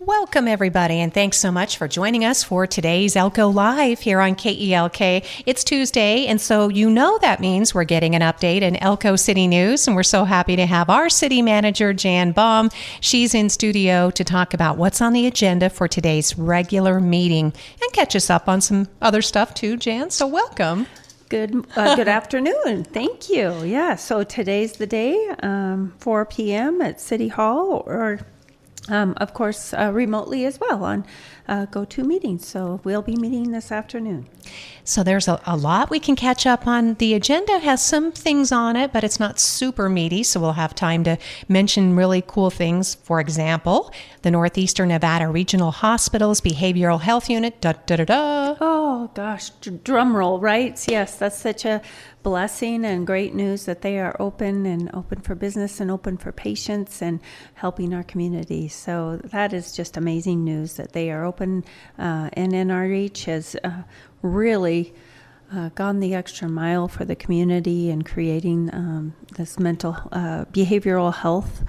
Welcome, everybody, and thanks so much for joining us for today's Elko Live here on KELK. It's Tuesday, and so you know that means we're getting an update in Elko City News, and we're so happy to have our city manager, Jan Baum. She's in studio to talk about what's on the agenda for today's regular meeting and catch us up on some other stuff too, Jan, so welcome. Good afternoon. Thank you. Yeah, so today's the day, 4 p.m. at City Hall, or of course, remotely as well on GoToMeeting. So we'll be meeting this afternoon. So there's a lot we can catch up on. The agenda has some things on it, but it's not super meaty, so we'll have time to mention really cool things. For example, the Northeastern Nevada Regional Hospital's Behavioral Health Unit. Oh, gosh, drum roll, right? Yes, that's such a blessing and great news that they are open for business and open for patients and helping our community. So that is just amazing news that they are open, and NRH has really gone the extra mile for the community and creating this mental behavioral health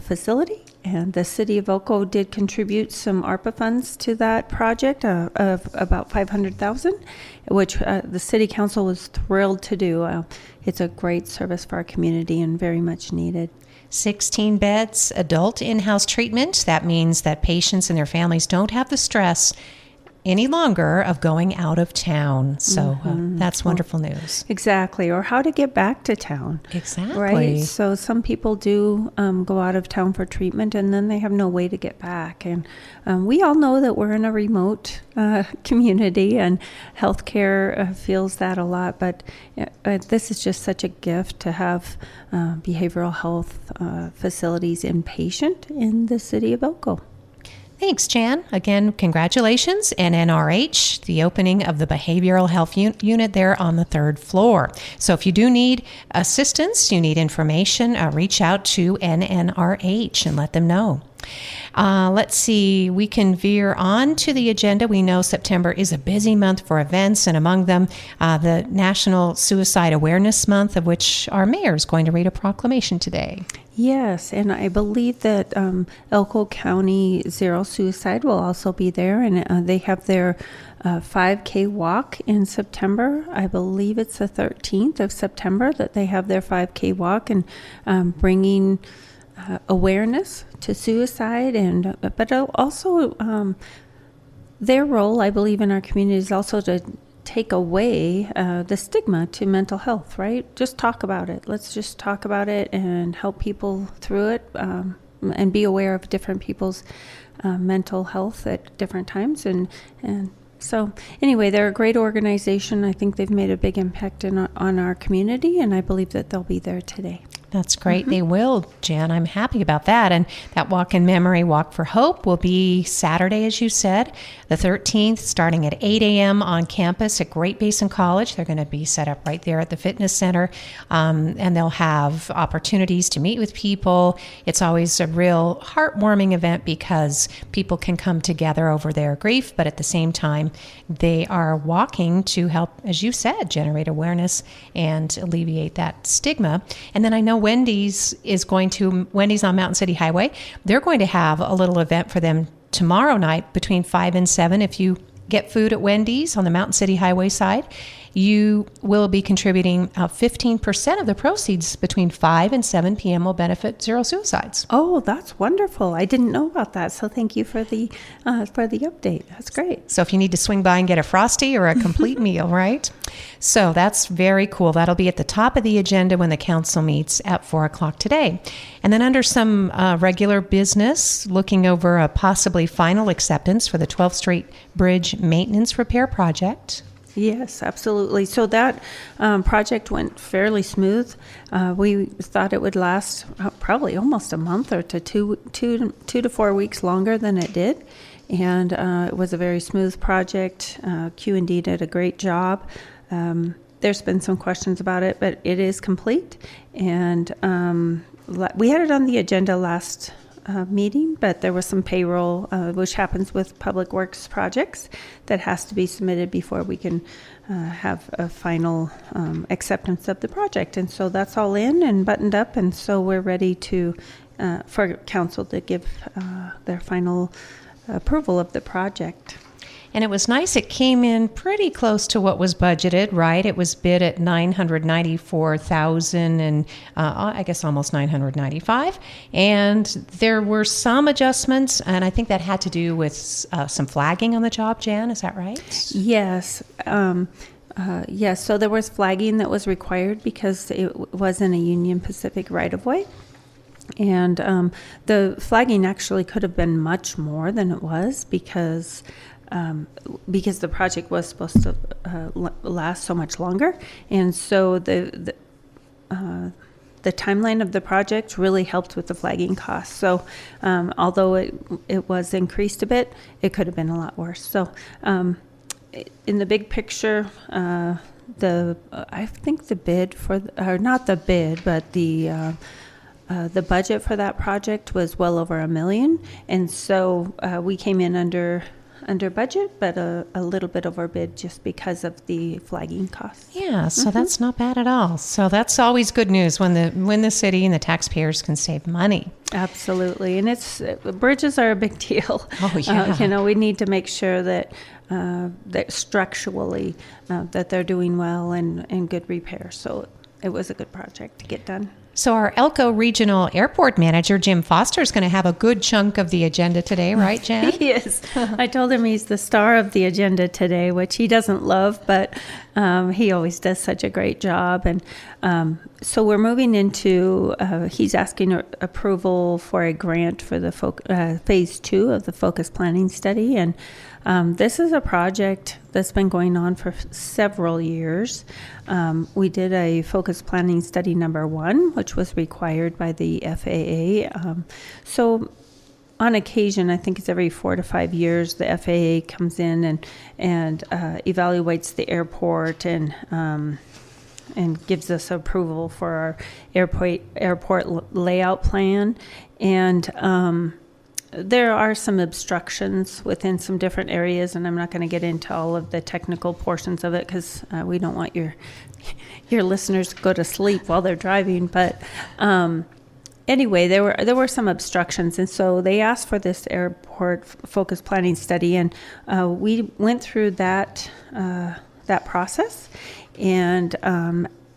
facility. And the city of Elko did contribute some ARPA funds to that project of about $500,000, which the city council was thrilled to do. It's a great service for our community and very much needed. 16 beds, adult in-house treatment. That means that patients and their families don't have the stress any longer of going out of town. So that's wonderful news. Exactly. Or how to get back to town. Exactly. Right. So some people do go out of town for treatment and then they have no way to get back. And we all know that we're in a remote community and healthcare feels that a lot. But this is just such a gift to have behavioral health facilities inpatient in the city of Elko. Thanks, Jan. Again, congratulations, and NRH, the opening of the Behavioral Health Unit there on the third floor. So if you do need assistance, you need information, reach out to NNRH and let them know. Let's see, we can veer on to the agenda. We know September is a busy month for events, and among them, the National Suicide Awareness Month, of which our mayor is going to read a proclamation today. Yes, and I believe that Elko County Zero Suicide will also be there, and they have their 5K walk in September. I believe it's the 13th of September that they have their 5K walk, and bringing awareness to suicide, and but also their role, I believe, in our community is also to take away the stigma to mental health, right? Just talk about it. Let's just talk about it and help people through it, and be aware of different people's mental health at different times. And so anyway, they're a great organization. I think they've made a big impact on our community, and I believe that they'll be there today. That's great. They will, Jan. I'm happy about that. And that Walk in Memory, Walk for Hope will be Saturday, as you said, the 13th, starting at 8 a.m. on campus at Great Basin College. They're going to be set up right there at the fitness center, and they'll have opportunities to meet with people. It's always a real heartwarming event because people can come together over their grief, but at the same time, they are walking to help, as you said, generate awareness and alleviate that stigma. And then I know Wendy's on Mountain City Highway. They're going to have a little event for them tomorrow night between 5 and 7. If you get food at Wendy's on the Mountain City Highway side, you will be contributing 15% of the proceeds between 5 and 7 p.m. will benefit Zero Suicides. Oh, that's wonderful. I didn't know about that. So thank you for the update. That's great. So if you need to swing by and get a Frosty or a complete meal, right? So that's very cool. That'll be at the top of the agenda when the council meets at 4 o'clock today. And then under some regular business, looking over a possibly final acceptance for the 12th Street Bridge Maintenance Repair Project. Yes, absolutely. So that project went fairly smooth. We thought it would last probably almost a month or two to 4 weeks longer than it did. And it was a very smooth project. Q&D did a great job. There's been some questions about it, but it is complete. And we had it on the agenda last meeting, but there was some payroll, which happens with public works projects, that has to be submitted before we can have a final acceptance of the project. And so that's all in and buttoned up, and so we're ready to for council to give their final approval of the project. And it was nice. It came in pretty close to what was budgeted, right? It was bid at $994,000 and I guess almost $995. And there were some adjustments, and I think that had to do with some flagging on the job, Jan. Is that right? Yes. Yes. So there was flagging that was required because it wasn't a Union Pacific right-of-way. And the flagging actually could have been much more than it was because the project was supposed to last so much longer. And so the timeline of the project really helped with the flagging costs. So although it was increased a bit, it could have been a lot worse. So in the big picture, I think the bid for, or not the bid, but the budget for that project was well over $1 million. And so we came in under budget, but a little bit over bid just because of the flagging costs. Yeah, so that's not bad at all. So that's always good news when the city and the taxpayers can save money. Absolutely, and bridges are a big deal. Oh yeah. We need to make sure that structurally that they're doing well and good repair. So it was a good project to get done. So our Elko Regional Airport Manager, Jim Foster, is going to have a good chunk of the agenda today, right, Jan? He is. I told him he's the star of the agenda today, which he doesn't love, but he always does such a great job. And so we're moving into, he's asking approval for a grant for the phase 2 of the focus planning study. And this is a project that's been going on for several years. We did a focus planning study number 1, which was required by the FAA. So on occasion, I think it's every 4 to 5 years, the FAA comes in and evaluates the airport and gives us approval for our airport layout plan. And there are some obstructions within some different areas, and I'm not going to get into all of the technical portions of it because we don't want your listeners to go to sleep while they're driving. But anyway, there were some obstructions, and so they asked for this airport focus planning study, and we went through that process. And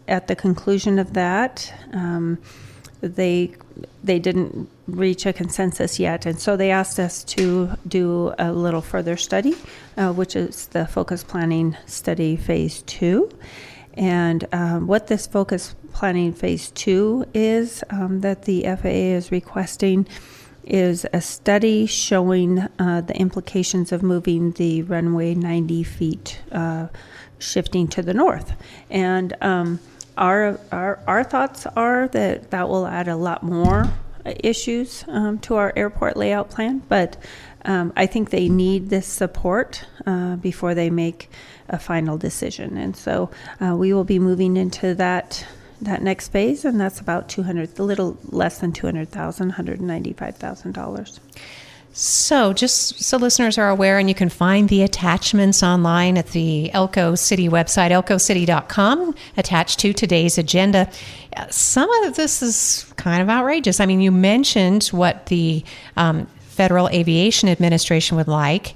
at the conclusion of that, they didn't reach a consensus yet, and so they asked us to do a little further study, which is the focus planning study phase 2. And what this focus planning phase 2 is that the FAA is requesting is a study showing the implications of moving the runway 90 feet, shifting to the north. And our thoughts are that will add a lot more issues to our airport layout plan, but I think they need this support before they make a final decision. And so we will be moving into that next phase, and that's about a little less than $200,000, $195,000. So just so listeners are aware, and you can find the attachments online at the Elko City website, elkocity.com, attached to today's agenda. Some of this is kind of outrageous. I mean, you mentioned what the Federal Aviation Administration would like,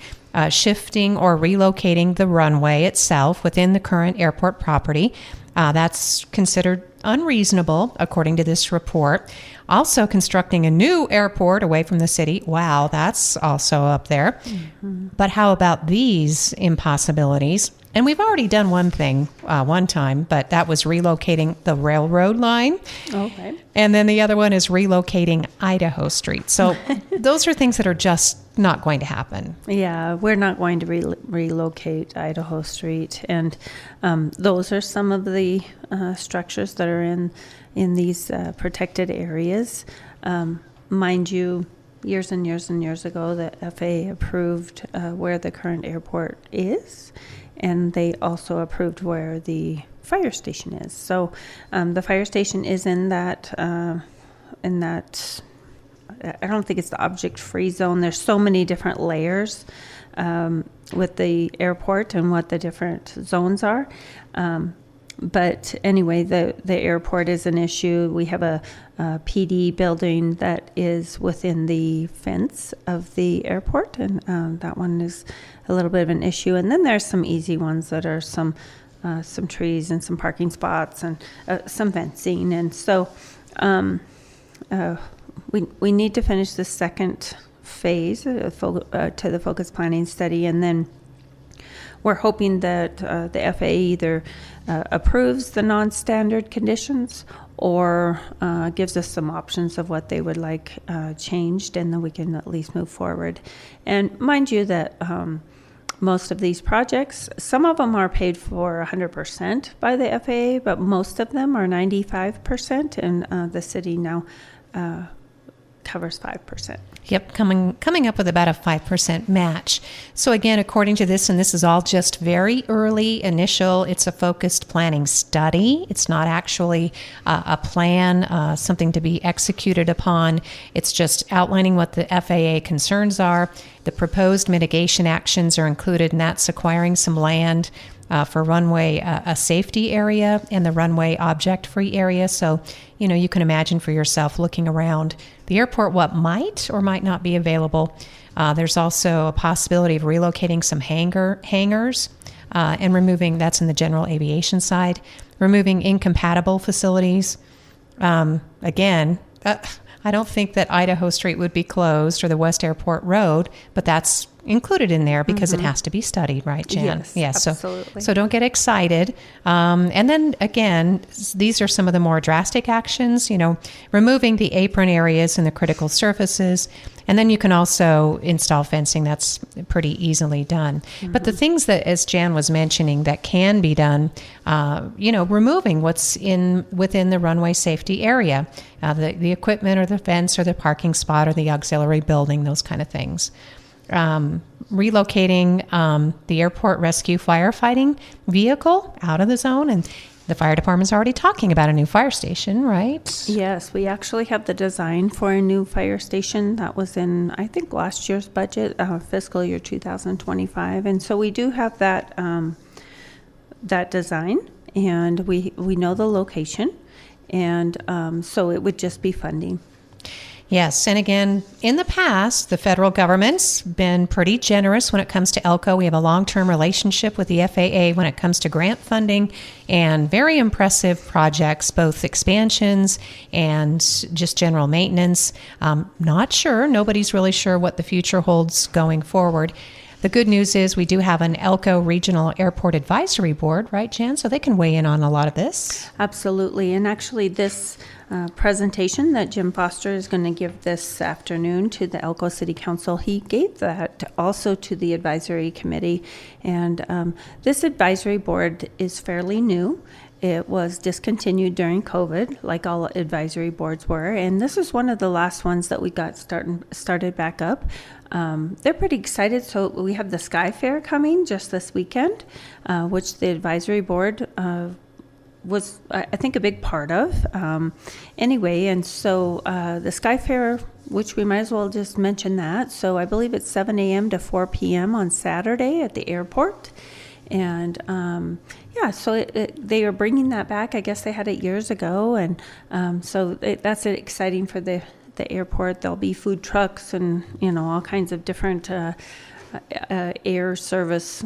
shifting or relocating the runway itself within the current airport property. That's considered unreasonable, according to this report. Also, constructing a new airport away from the city. Wow, that's also up there. Mm-hmm. But how about these impossibilities? And we've already done one thing one time, but that was relocating the railroad line. Okay. And then the other one is relocating Idaho Street. So those are things that are just not going to happen. Yeah, we're not going to relocate Idaho Street. And those are some of the structures that are in these protected areas. Mind you, years and years and years ago, the FAA approved where the current airport is, and they also approved where the fire station is. So the fire station is in that, I don't think it's the object-free zone. There's so many different layers with the airport and what the different zones are. But anyway, the airport is an issue. We have a PD building that is within the fence of the airport, and that one is a little bit of an issue. And then there's some easy ones that are some trees and some parking spots and some fencing. And so we need to finish the second phase to the focus planning study, and then we're hoping that the FAA either approves the non-standard conditions or gives us some options of what they would like changed, and then we can at least move forward. And mind you that most of these projects, some of them are paid for 100% by the FAA, but most of them are 95%, and the city now covers 5%. Yep, coming up with about a 5% match. So again, according to this, and this is all just very early initial, it's a focused planning study. It's not actually a plan, something to be executed upon. It's just outlining what the FAA concerns are. The proposed mitigation actions are included, and that's acquiring some land for runway, a safety area, and the runway object-free area. So, you can imagine for yourself looking around the airport what might or might not be available. There's also a possibility of relocating some hangars and removing, that's in the general aviation side, removing incompatible facilities. Again, I don't think that Idaho Street would be closed or the West Airport Road, but that's included in there because it has to be studied, right, Jan? Yes, absolutely. So don't get excited. And then again, these are some of the more drastic actions, removing the apron areas and the critical surfaces. And then you can also install fencing. That's pretty easily done. But the things that, as Jan was mentioning, that can be done, removing what's within the runway safety area, the equipment or the fence or the parking spot or the auxiliary building, those kind of things. Relocating the airport rescue firefighting vehicle out of the zone, and the fire department's already talking about a new fire station, right? Yes, we actually have the design for a new fire station that was in, I think, last year's budget, fiscal year 2025, and so we do have that design, and we know the location, and so it would just be funding. Yes, and again, in the past, the federal government's been pretty generous when it comes to Elko. We have a long-term relationship with the FAA when it comes to grant funding and very impressive projects, both expansions and just general maintenance. Nobody's really sure what the future holds going forward. The good news is we do have an Elko Regional Airport Advisory Board, right, Jan? So they can weigh in on a lot of this. Absolutely. And actually this presentation that Jim Foster is going to give this afternoon to the Elko City Council, he gave that also to the advisory committee. And this advisory board is fairly new. It was discontinued during COVID, like all advisory boards were, and this is one of the last ones that we got started back up. They're pretty excited, so we have the Sky Fair coming just this weekend, which the advisory board was, I think, a big part of. Anyway, and so the Sky Fair, which we might as well just mention that, so I believe it's 7 a.m. to 4 p.m. on Saturday at the airport. And so they are bringing that back. I guess they had it years ago, and that's exciting for the airport. There'll be food trucks and all kinds of different air service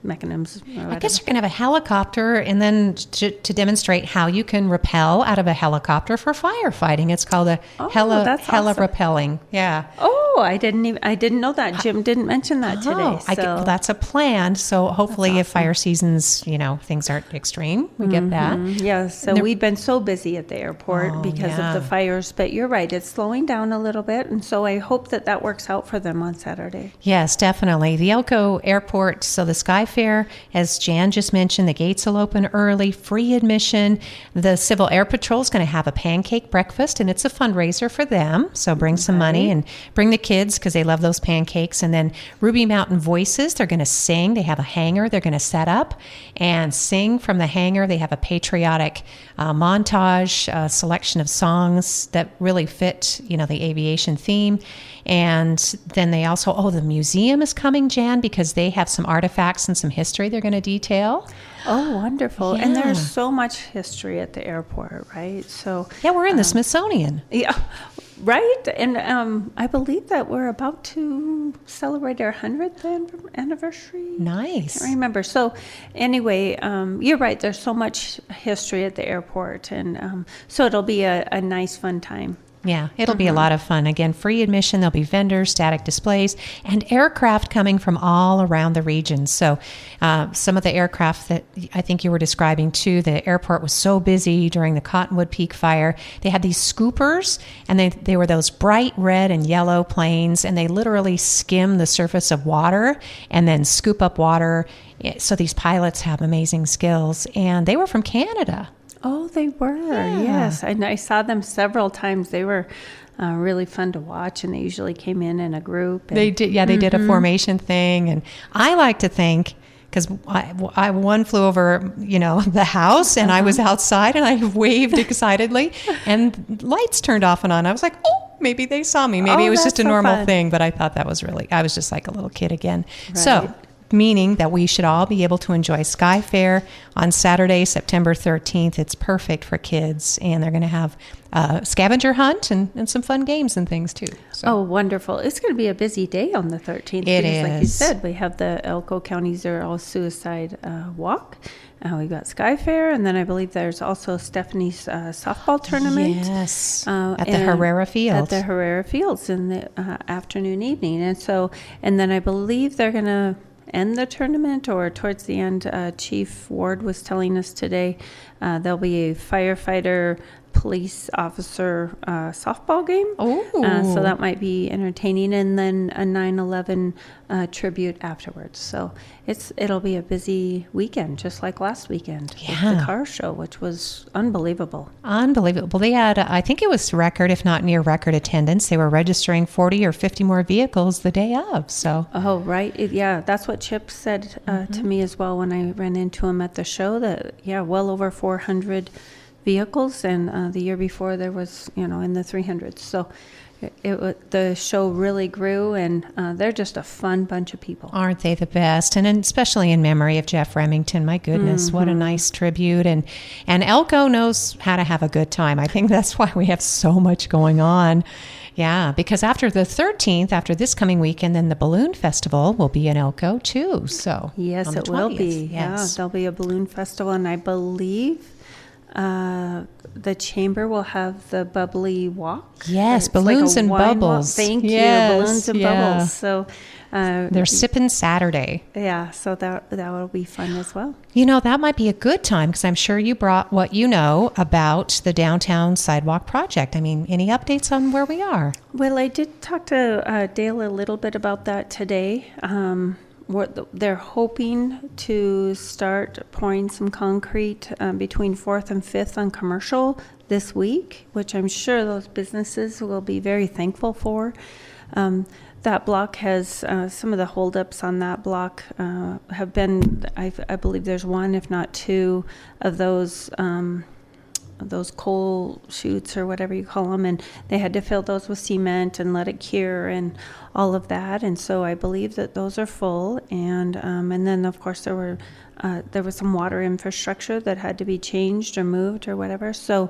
mechanisms. I guess you're going to have a helicopter, and then to demonstrate how you can rappel out of a helicopter for firefighting. It's called a heli rappelling. Yeah. Oh, I didn't know that. Jim didn't mention that today. So. That's a plan. So hopefully, if fire seasons, things aren't extreme, we get that. Yeah. So we've been so busy at the airport because of the fires. But you're right; it's slowing down a little bit, and so I hope that works out for them on Saturday. Yes, definitely. The Elko Airport. So the Sky Fair, as Jan just mentioned, the gates will open early, free admission. The Civil Air Patrol is going to have a pancake breakfast, and it's a fundraiser for them. So bring some money and bring the kids because they love those pancakes. And then Ruby Mountain Voices, they're going to sing. They have a hangar they're going to set up and sing from the hangar. They have a patriotic montage, selection of songs that really fit, the aviation theme. And then they also, the museum is coming, Jan, because they have some artifacts and some history they're going to detail. Oh, wonderful. And Yeah. there's so much history at the airport, right? So, Yeah, we're in the Smithsonian. yeah, right. And I believe that we're about to celebrate our 100th anniversary. Nice. I remember. So anyway, you're right. There's so much history at the airport. And so it'll be a nice, fun time. Yeah, it'll be a lot of fun. Again, free admission. There'll be vendors, static displays, and aircraft coming from all around the region. So some of the aircraft that I think you were describing too, the airport was so busy during the Cottonwood Peak fire. They had these scoopers, and they were those bright red and yellow planes, and they literally skim the surface of water and then scoop up water. So these pilots have amazing skills, and they were from Canada. Oh, they were. Yeah. Yes. I saw them several times. They were really fun to watch, and they usually came in a group. And, They did, yeah. They did a formation thing, and I like to think because one flew over, the house, and I was outside, and I waved excitedly, and lights turned off and on. I was like, oh, maybe they saw me. Maybe Oh, it was that's just a so normal fun. thing, but I thought that was I was just like a little kid again. Right. So. Meaning that we should all be able to enjoy Sky Fair on Saturday, September 13th. It's perfect for kids, and they're going to have a scavenger hunt and some fun games and things too. So. Oh, wonderful. It's going to be a busy day on the 13th. It because, like you is. said, we have the Elko County Zero Suicide Walk. We've got Sky Fair, and then I believe there's also Stephanie's softball tournament. Yes, at the and Herrera Field. At the Herrera Fields in the afternoon, evening. And then I believe they're going to end the tournament, or towards the end. Chief Ward was telling us today there'll be a firefighter police officer softball game. Oh. So that might be entertaining, and then a 9/11 tribute afterwards. So it'll be a busy weekend, just like last weekend with Yeah. the car show, which was unbelievable. Unbelievable. They had, I think it was record, if not near record attendance. They were registering 40 or 50 more vehicles the day of. So, Oh, right. Yeah, that's what Chip said to me as well when I ran into him at the show, that, well over 400 vehicles. And the year before there was, in the 300s. So the show really grew, and they're just a fun bunch of people. aren't they the best? And especially in memory of Jeff Remington. My goodness, what a nice tribute. And Elko knows how to have a good time. I think that's why we have so much going on. Yeah, because after the 13th, after this coming weekend, then the Balloon Festival will be in Elko too. So Yes, on the it will 20th. be. Yeah, Yes. there'll be a balloon festival, and I believe the chamber will have the bubbly walk. Yes, It's like a balloons and wine walk. bubbles. Thank Yes, you, balloons and yeah. bubbles. So They're sipping Saturday. yeah, so that will be fun as well. That might be a good time because I'm sure you brought what you know about the downtown sidewalk project. I mean, any updates on where we are? Well, I did talk to Dale a little bit about that today. They're hoping to start pouring some concrete between 4th and 5th on Commercial this week, which I'm sure those businesses will be very thankful for. That block has some of the holdups on that block have been, I believe there's one, if not two, of those coal chutes or whatever you call them, and they had to fill those with cement and let it cure and all of that. And so I believe that those are full. And then of course there was some water infrastructure that had to be changed or moved or whatever. So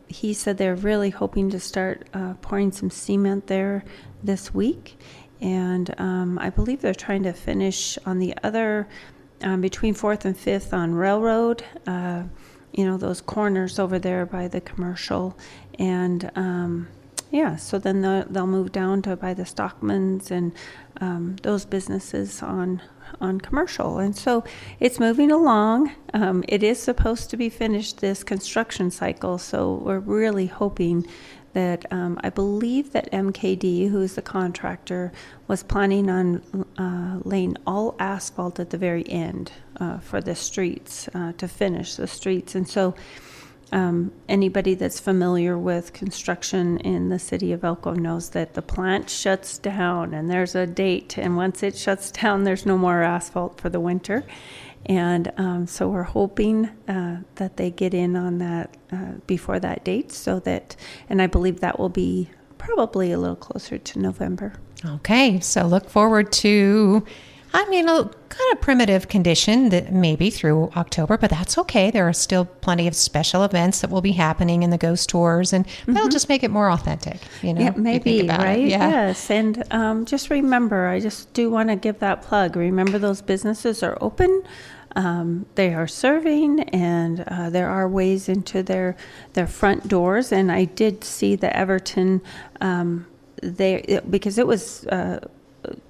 he said they're really hoping to start pouring some cement there this week. And I believe they're trying to finish on the other between 4th and 5th on Railroad. Those corners over there by the Commercial. And so then they'll move down to by the Stockmans and those businesses on Commercial. And so it's moving along. It is supposed to be finished this construction cycle, so we're really hoping that I believe that MKD, who's the contractor, was planning on laying all asphalt at the very end for the streets, to finish the streets. And so anybody that's familiar with construction in the city of Elko knows that the plant shuts down and there's a date, and once it shuts down, there's no more asphalt for the winter. And so we're hoping that they get in on that before that date, and I believe that will be probably a little closer to November. Okay, so look forward to I mean, a kind of primitive condition that maybe through October, but that's okay. There are still plenty of special events that will be happening in the ghost tours, and that'll just make it more authentic. You know, Yeah, if you maybe, think about it. right? Yeah. Yes. And just remember, I just do want to give that plug. Remember, those businesses are open. They are serving, and there are ways into their front doors. And I did see the Everton because it was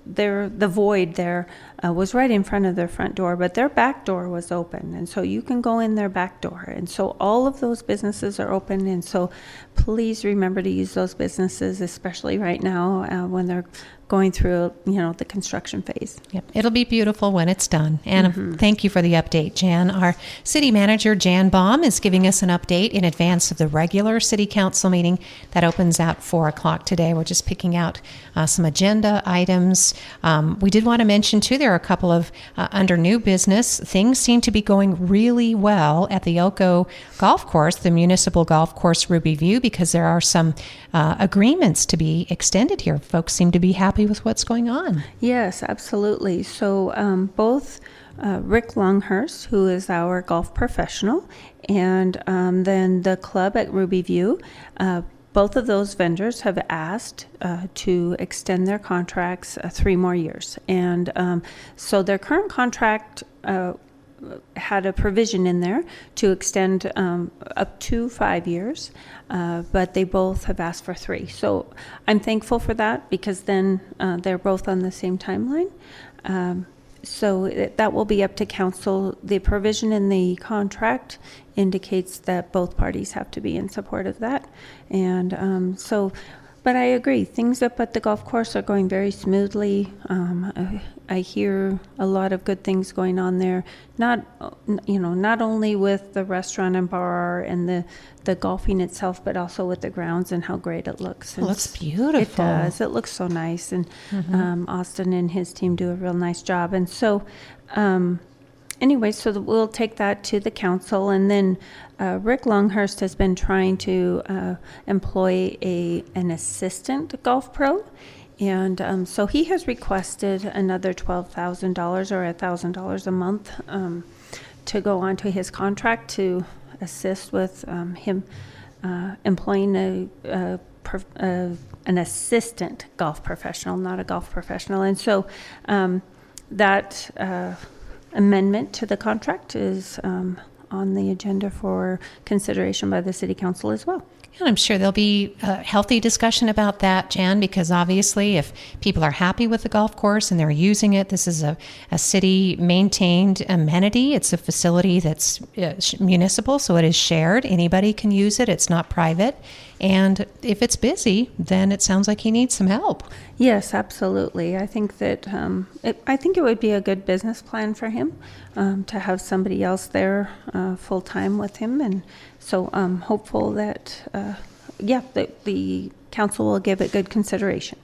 the void there was right in front of their front door, but their back door was open, and so you can go in their back door. And so all of those businesses are open, and so please remember to use those businesses, especially right now when they're going through, the construction phase. Yep. It'll be beautiful when it's done. And thank you for the update, Jan. Our city manager, Jan Baum, is giving us an update in advance of the regular city council meeting that opens at 4 o'clock today. We're just picking out some agenda items. We did want to mention, too, there are a couple of under new business. Things seem to be going really well at the Elko Golf Course, the Municipal Golf Course Ruby View, because there are some agreements to be extended here. Folks seem to be happy with what's going on. Yes, absolutely. So both Rick Longhurst, who is our golf professional, and then the club at Ruby View, both of those vendors have asked to extend their contracts 3 more years. And so their current contract had a provision in there to extend up to 5 years, but they both have asked for 3. So I'm thankful for that, because then they're both on the same timeline. So that will be up to council. The provision in the contract indicates that both parties have to be in support of that. And but I agree, things up at the golf course are going very smoothly. I hear a lot of good things going on there. Not only with the restaurant and bar and the golfing itself, but also with the grounds and how great it looks. It looks beautiful. It does. It looks so nice, and Austin and his team do a real nice job. And so, anyway, so we'll take that to the council, and then Rick Longhurst has been trying to employ an assistant golf pro, and so he has requested another $12,000 or $1,000 a month to go onto his contract to assist with him employing an assistant golf professional, not a golf professional. And so that amendment to the contract is on the agenda for consideration by the City Council as well. And I'm sure there'll be a healthy discussion about that, Jan, because obviously if people are happy with the golf course and they're using it, this is a city-maintained amenity. It's a facility that's municipal, so it is shared. Anybody can use it. It's not private. And if it's busy, then it sounds like he needs some help. Yes, absolutely. I think that I think it would be a good business plan for him to have somebody else there full-time with him. And so I'm hopeful that, the council will give it good consideration.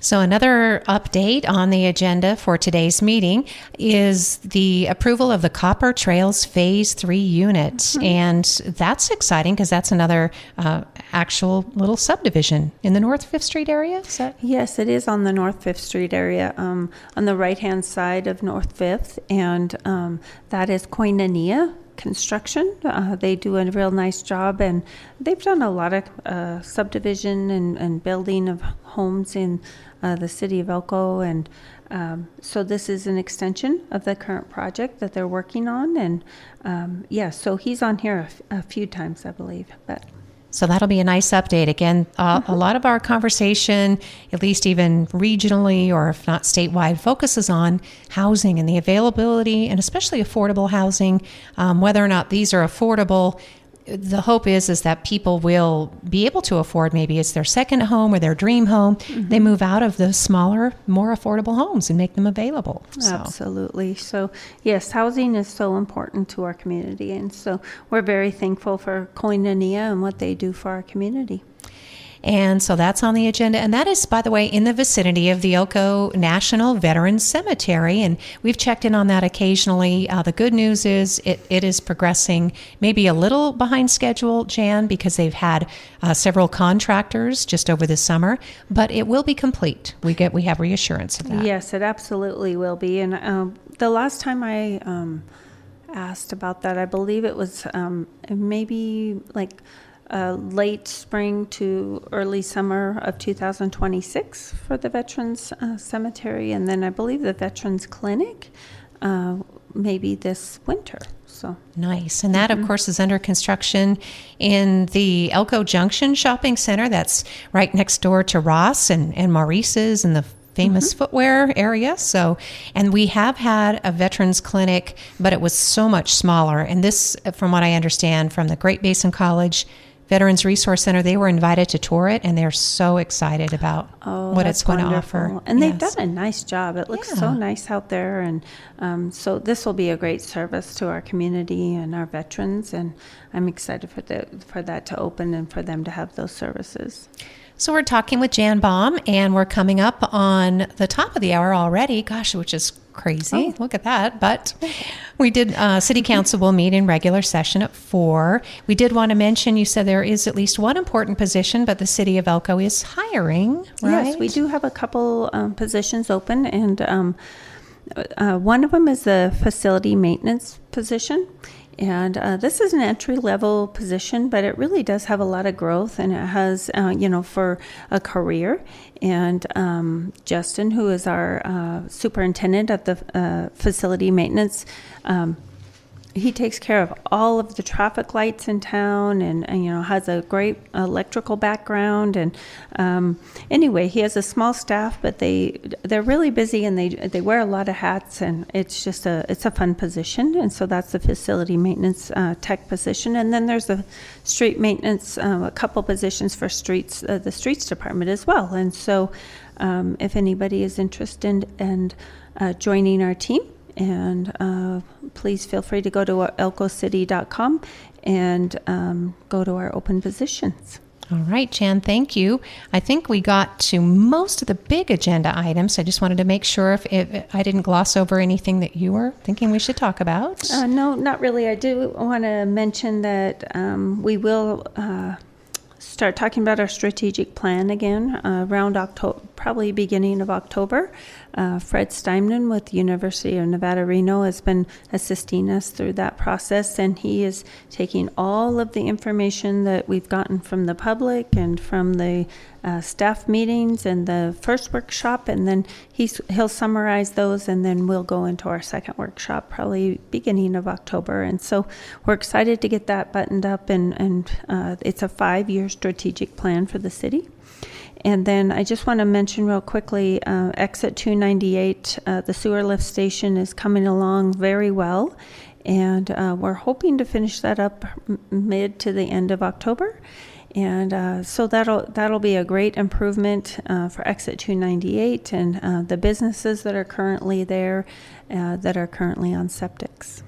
So another update on the agenda for today's meeting is the approval of the Copper Trails Phase 3 unit. And that's exciting because that's another actual little subdivision in the North 5th Street area. Is that? Yes, it is on the North 5th Street area, on the right-hand side of North 5th. And that is Koinonia Construction. They do a real nice job, and they've done a lot of subdivision and building of homes in the city of Elko, and so this is an extension of the current project that they're working on. And so he's on here a few times, I believe. So that'll be a nice update. Again, a lot of our conversation, at least even regionally or if not statewide, focuses on housing and the availability and especially affordable housing. Whether or not these are affordable, the hope is that people will be able to afford, maybe it's their second home or their dream home. They move out of those smaller, more affordable homes and make them available. So. Absolutely. So yes, housing is so important to our community. And so we're very thankful for Koinonia and what they do for our community. And so that's on the agenda. And that is, by the way, in the vicinity of the Elko National Veterans Cemetery. And we've checked in on that occasionally. The good news is it is progressing maybe a little behind schedule, Jan, because they've had several contractors just over the summer, but it will be complete. We have reassurance of that. Yes, it absolutely will be. And the last time I asked about that, I believe it was maybe like late spring to early summer of 2026 for the Veterans Cemetery, and then I believe the Veterans Clinic maybe this winter. So nice. And that, of course, is under construction in the Elko Junction Shopping Center. That's right next door to Ross and Maurice's and the famous footwear area. So, and we have had a veterans clinic, but it was so much smaller. And this, from what I understand from the Great Basin College Veterans Resource Center, they were invited to tour it, and they're so excited about what it's going to offer. And they've done a nice job. It looks so nice out there. And so this will be a great service to our community and our veterans. And I'm excited for that to open and for them to have those services. So we're talking with Jan Baum, and we're coming up on the top of the hour already. Gosh, which is crazy. Look at that. But we did, City Council will meet in regular session at 4. We did want to mention, you said there is at least one important position, but the City of Elko is hiring, right? Yes, we do have a couple positions open, and one of them is the facility maintenance position. And this is an entry-level position, but it really does have a lot of growth, and it has, for a career. And Justin, who is our superintendent of the facility maintenance, he takes care of all of the traffic lights in town, and has a great electrical background. And anyway, he has a small staff, but they're really busy, and they wear a lot of hats, and it's a fun position. And so that's the facility maintenance tech position. And then there's the street maintenance, a couple positions for streets, the streets department as well. And so if anybody is interested in joining our team, and please feel free to go to elkocity.com and go to our open positions. All right, Jan, thank you. I think we got to most of the big agenda items. I just wanted to make sure if I didn't gloss over anything that you were thinking we should talk about. No, not really. I do want to mention that we will start talking about our strategic plan again around October, probably beginning of October. Fred Steinman with the University of Nevada, Reno has been assisting us through that process, and he is taking all of the information that we've gotten from the public and from the staff meetings and the first workshop, and then he'll summarize those, and then we'll go into our second workshop probably beginning of October. And so we're excited to get that buttoned up, and it's a 5-year strategic plan for the city. And then I just want to mention real quickly, Exit 298, the sewer lift station is coming along very well. And we're hoping to finish that up mid to the end of October. And so that'll be a great improvement for Exit 298 and the businesses that are currently there, that are currently on septics.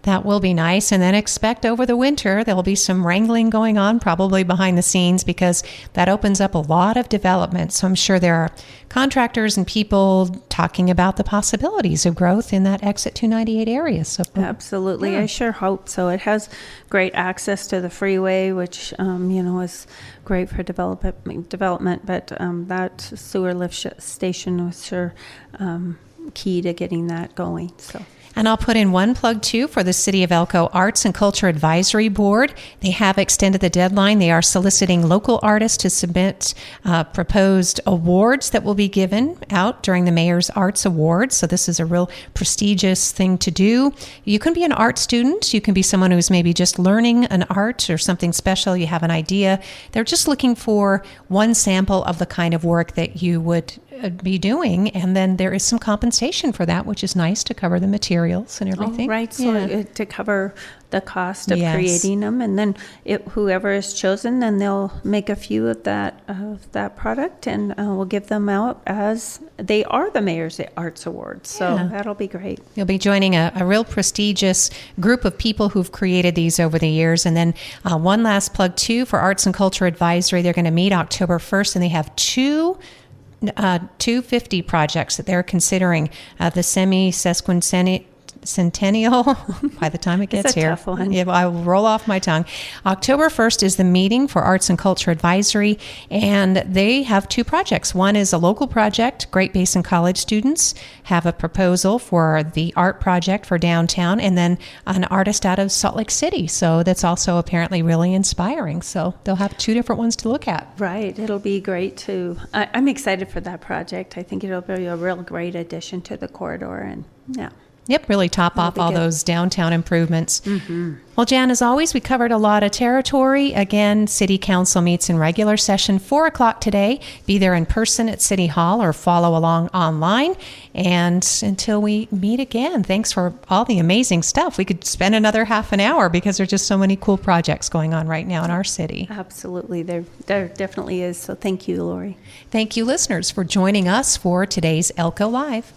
That will be nice. And then expect over the winter, there'll be some wrangling going on probably behind the scenes, because that opens up a lot of development. So I'm sure there are contractors and people talking about the possibilities of growth in that Exit 298 area. So absolutely. Yeah. I sure hope so. It has great access to the freeway, which, is great for development. But that sewer lift station was sure key to getting that going. So. And I'll put in one plug, too, for the City of Elko Arts and Culture Advisory Board. They have extended the deadline. They are soliciting local artists to submit proposed awards that will be given out during the Mayor's Arts Awards. So this is a real prestigious thing to do. You can be an art student. You can be someone who's maybe just learning an art or something special. You have an idea. They're just looking for one sample of the kind of work that you would be doing, and then there is some compensation for that, which is nice to cover the materials and everything. Oh, right. So to cover the cost of creating them, and then whoever is chosen, then they'll make a few of that product, and we'll give them out as they are the Mayor's Arts Awards. So that'll be great. You'll be joining a real prestigious group of people who've created these over the years. And then one last plug too for Arts and Culture Advisory. They're going to meet October 1st, and they have two 250 projects that they're considering. The semi-sesquicentennial, by the time it gets it's a here. Tough one. Yeah, I will roll off my tongue. October 1st is the meeting for Arts and Culture Advisory, and they have two projects. One is a local project. Great Basin College students have a proposal for the art project for downtown, and then an artist out of Salt Lake City. So that's also apparently really inspiring. So they'll have two different ones to look at. Right. It'll be great to, I'm excited for that project. I think it'll be a real great addition to the corridor, and Yep, really top off all those downtown improvements. Mm-hmm. Well, Jan, as always, we covered a lot of territory. Again, City Council meets in regular session 4 o'clock today. Be there in person at City Hall or follow along online. And until we meet again, thanks for all the amazing stuff. We could spend another half an hour because there's just so many cool projects going on right now in our city. Absolutely. There definitely is. So thank you, Lori. Thank you, listeners, for joining us for today's Elko Live.